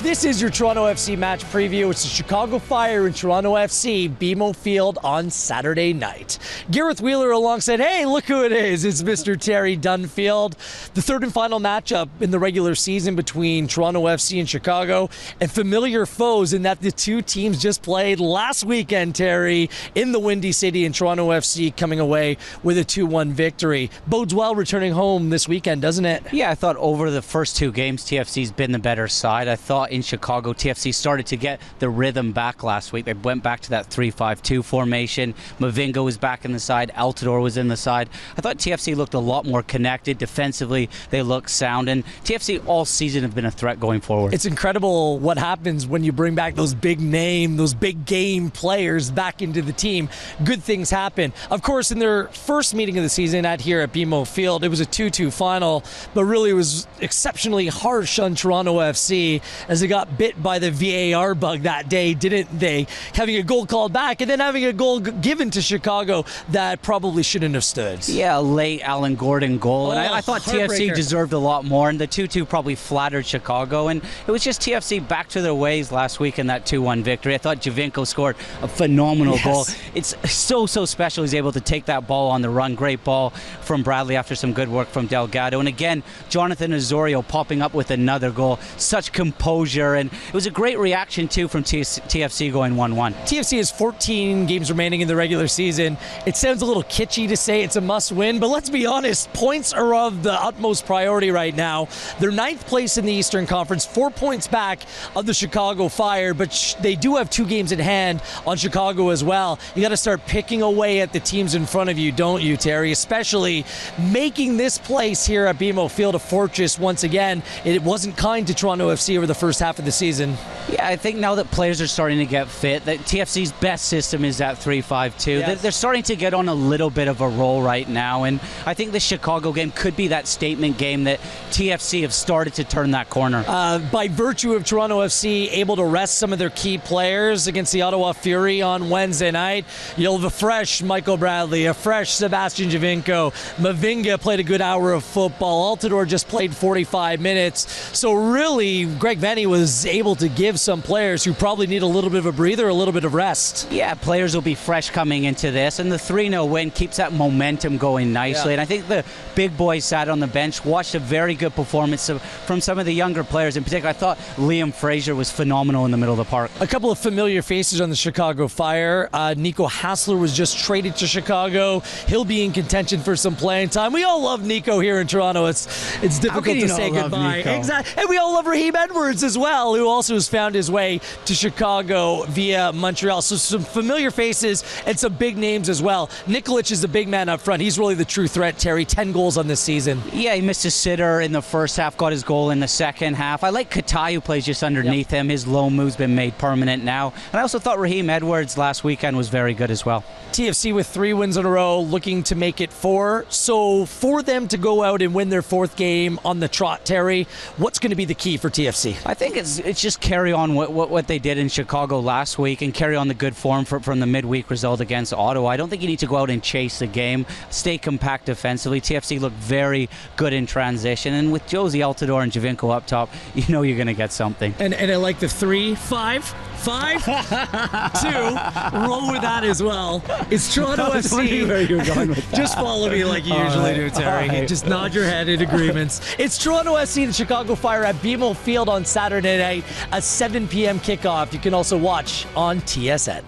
This is your Toronto FC match preview. It's the Chicago Fire and Toronto FC, BMO Field on Saturday night. Gareth Wheeler alongside, hey, look who it is. It's Mr. Terry Dunfield. The third and final matchup in the regular season between Toronto FC and Chicago, and familiar foes in that the two teams just played last weekend, Terry, in the Windy City, and Toronto FC coming away with a 2-1 victory. Bodes well returning home this weekend, doesn't it? Yeah, I thought over the first two games, TFC's been the better side. I thought in Chicago, TFC started to get the rhythm back last week. They went back to that 3-5-2 formation. Mavinga was back in the side. Altidore was in the side. I thought TFC looked a lot more connected. Defensively, they looked sound. And TFC all season have been a threat going forward. It's incredible what happens when you bring back those big name, those big game players back into the team. Good things happen. Of course, in their first meeting of the season here at BMO Field, it was a 2-2 final, but really it was exceptionally harsh on Toronto FC as they got bit by the VAR bug that day, didn't they? Having a goal called back and then having a goal given to Chicago that probably shouldn't have stood. Yeah, a late Alan Gordon goal. And I thought TFC heartbreaker. deserved a lot more, and the 2-2 probably flattered Chicago. And it was just TFC back to their ways last week in that 2-1 victory. I thought Javinko scored a phenomenal goal. It's so special he's able to take that ball on the run. Great ball from Bradley after some good work from Delgado. And again, Jonathan Osorio popping up with another goal. Such composure, and it was a great reaction too from TFC going 1-1. TFC has 14 games remaining in the regular season. It sounds a little kitschy to say it's a must-win, but let's be honest, points are of the utmost priority right now. They're 9th place in the Eastern Conference, 4 points back of the Chicago Fire, but they do have 2 games in hand on Chicago as well. You got to start picking away at the teams in front of you, don't you, Terry? Especially making this place here at BMO Field a fortress once again. It wasn't kind to Toronto FC over the first half of the season. Yeah, I think now that players are starting to get fit, that TFC's best system is that 3-5-2. Yes. They're starting to get on a little bit of a roll right now, and I think the Chicago game could be that statement game that TFC have started to turn that corner. By virtue of Toronto FC able to rest some of their key players against the Ottawa Fury on Wednesday night, you'll have a fresh Michael Bradley, a fresh Sebastian Javinko. Mavinga played a good hour of football. Altidore just played 45 minutes. So really, Greg Vanney was able to give some players who probably need a little bit of a breather, a little bit of rest. Yeah, players will be fresh coming into this, and the 3-0 win keeps that momentum going nicely. And I think the big boys sat on the bench, watched a very good performance from some of the younger players. In particular, I thought Liam Fraser was phenomenal in the middle of the park. A couple of familiar faces on the Chicago Fire. Nico Hassler was just traded to Chicago. He'll be in contention for some playing time. We all love Nico here in Toronto. It's difficult to say goodbye. Exactly. And we all love Raheem Edwards as well, who also has found his way to Chicago via Montreal. So some familiar faces and some big names as well. Nikolic is the big man up front. He's really the true threat, Terry. 10 goals on this season. Yeah, he missed a sitter in the first half, got his goal in the second half. I like Katai, who plays just underneath him. His low move's been made permanent now. And I also thought Raheem Edwards last weekend was very good as well. TFC with 3 wins in a row, looking to make it 4. So for them to go out and win their 4th game on the trot, Terry, what's going to be the key for TFC? I think it's just carry on what they did in Chicago last week and carry on the good form from the midweek result against Ottawa. I don't think you need to go out and chase the game. Stay compact defensively. TFC looked very good in transition, and with Josie Altidore and Javinko up top, you know you're going to get something. And I like the 3-5-5-2. Roll with that as well. It's Toronto FC. Where you're going with that. Just follow me like you usually do, Terry. Right. Just nod your head in agreements. It's Toronto FC and the Chicago Fire at BMO Field on Saturday night, a 7 p.m. kickoff. You can also watch on TSN.